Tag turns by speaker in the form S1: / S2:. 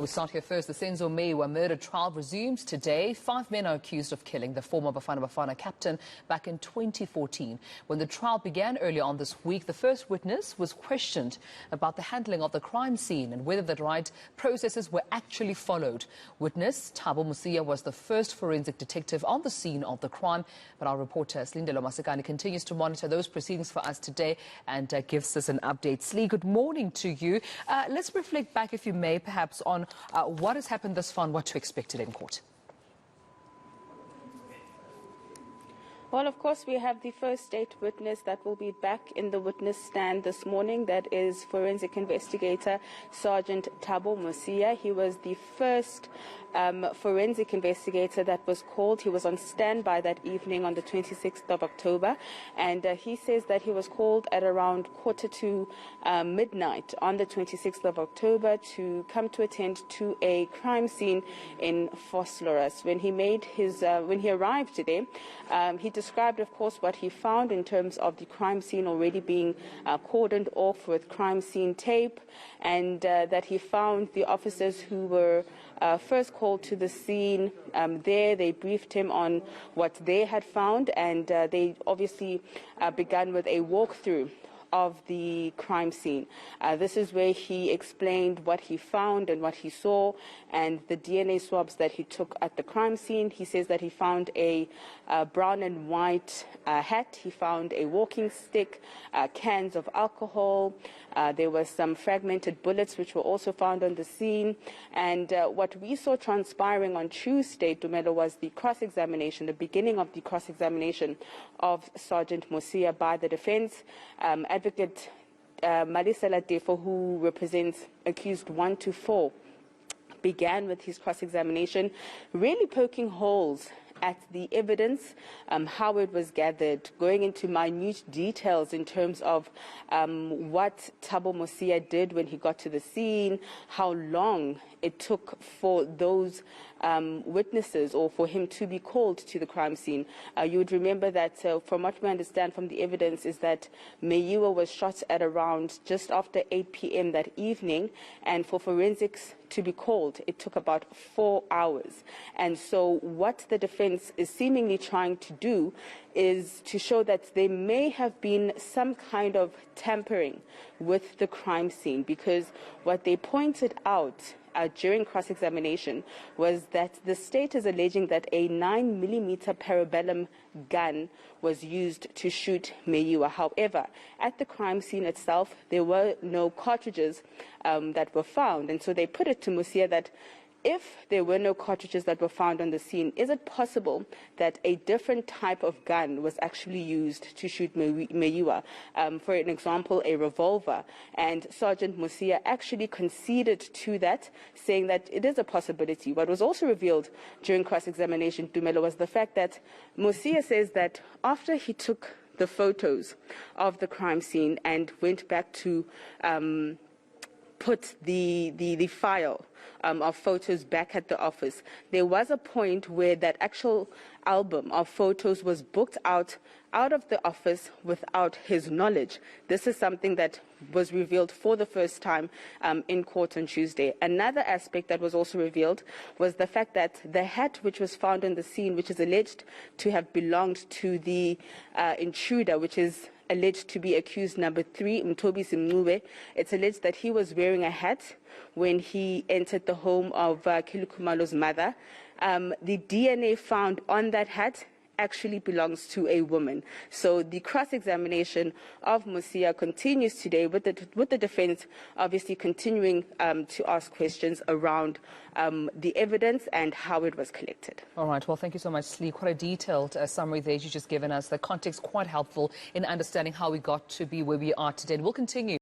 S1: We start here first. The Senzo Meyiwa murder trial resumes today. 5 men are accused of killing the former Bafana captain back in 2014. When the trial began earlier on this week, the first witness was questioned about the handling of the crime scene and whether the right processes were actually followed. Witness Slindelo Masikane was the first forensic detective on the scene of the crime. But our reporter Slindelo Masikane continues to monitor those proceedings for us today and gives us an update. Slee, good morning to you. Let's reflect back, if you may, perhaps on what has happened thus far and what to expect in court.
S2: Well, of course, we have the first state witness that will be back in the witness stand this morning. That is forensic investigator Sergeant Slindelo Masikane. He was the first forensic investigator that was called. He was on standby that evening on the 26th of October. And he says that he was called at around quarter to midnight on the 26th of October to come to attend to a crime scene in Vosloorus. When he arrived today, he described, of course, what he found in terms of the crime scene already being cordoned off with crime scene tape, and that he found the officers who were first called to the scene there. They briefed him on what they had found, and they obviously began with a walkthrough of the crime scene. This is where he explained what he found and what he saw and the DNA swabs that he took at the crime scene. He says that he found a brown and white hat. He found a walking stick, cans of alcohol. There were some fragmented bullets which were also found on the scene. And what we saw transpiring on Tuesday, Dumelo, was the cross-examination, the beginning of the cross-examination of Sergeant Masikane by the defense. Advocate Malisela Defo, who represents accused 1 to 4, began with his cross-examination, really poking holes at the evidence, how it was gathered, going into minute details in terms of what Slindelo Masikane did when he got to the scene, how long it took for those witnesses or for him to be called to the crime scene. You would remember that from what we understand from the evidence is that Meyiwa was shot at around just after 8 p.m. that evening, and for forensics to be called, it took about 4 hours. And so what the defense is seemingly trying to do is to show that there may have been some kind of tampering with the crime scene, because what they pointed out during cross-examination was that the state is alleging that a 9mm parabellum gun was used to shoot Meyiwa. However, at the crime scene itself, there were no cartridges that were found. And so they put it to Masikane that if there were no cartridges that were found on the scene, is it possible that a different type of gun was actually used to shoot Meyiwa? For an example, a revolver. And Sergeant Masikane actually conceded to that, saying that it is a possibility. What was also revealed during cross-examination, Dumelo, was the fact that Masikane says that after he took the photos of the crime scene and went back to put the file of photos back at the office, there was a point where that actual album of photos was booked out of the office without his knowledge. This is something that was revealed for the first time in court on Tuesday. Another aspect that was also revealed was the fact that the hat which was found on the scene, which is alleged to have belonged to the intruder, which is alleged to be accused number 3, Mtobi Simnube. It's alleged that he was wearing a hat when he entered the home of Kilukumalo's mother. The DNA found on that hat actually belongs to a woman. So the cross-examination of Masikane continues today with the defense obviously continuing to ask questions around the evidence and how it was collected.
S1: All right. Well, thank you so much, Slee. Quite a detailed summary there you just given us. The context quite helpful in understanding how we got to be where we are today. And we'll continue